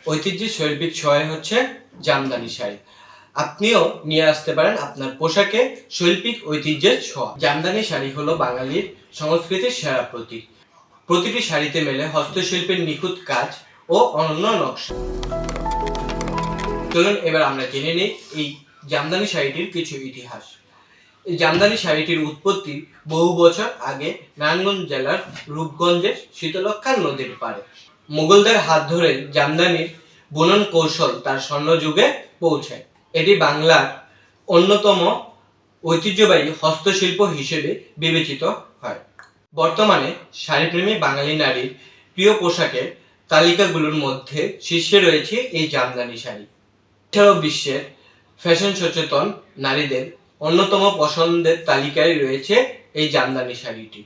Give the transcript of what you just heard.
ঐতিহ্যের শৈল্পিক ছোঁয়াই হচ্ছে জামদানি শাড়ি। আপনিও নিয়ে আসতে পারেন আপনার পোশাকে শৈল্পিক ঐতিহ্যের ছোঁয়া। জামদানি শাড়ি হলো বাঙালির সংস্কৃতির সেরা প্রতীক। প্রতিটি শাড়িতে মেলে হস্তশিল্পের নিখুঁত কাজ ও অনন্য নকশা। চলুন এবার আমরা জেনে নিই এই জামদানি শাড়িটির কিছু ইতিহাস। এই জামদানি শাড়িটির উৎপত্তি বহু বছর আগে নারায়ণগঞ্জ জেলার রূপগঞ্জের শীতলক্ষ্যা নদীর পাড়ে। মুঘলদের হাত ধরে জামদানির বুনন কৌশল তার স্বর্ণযুগে পৌঁছায়। এটি বাংলার অন্যতম ঐতিহ্যবাহী হস্তশিল্প হিসেবে বিবেচিত হয়। বর্তমানে শাড়িপ্রেমী বাঙালি নারীর প্রিয় পোশাকের তালিকাগুলোর মধ্যে শীর্ষে রয়েছে এই জামদানি শাড়ি। এছাড়াও বিশ্বের ফ্যাশন সচেতন নারীদের অন্যতম পছন্দের তালিকায় রয়েছে এই জামদানি শাড়িটি।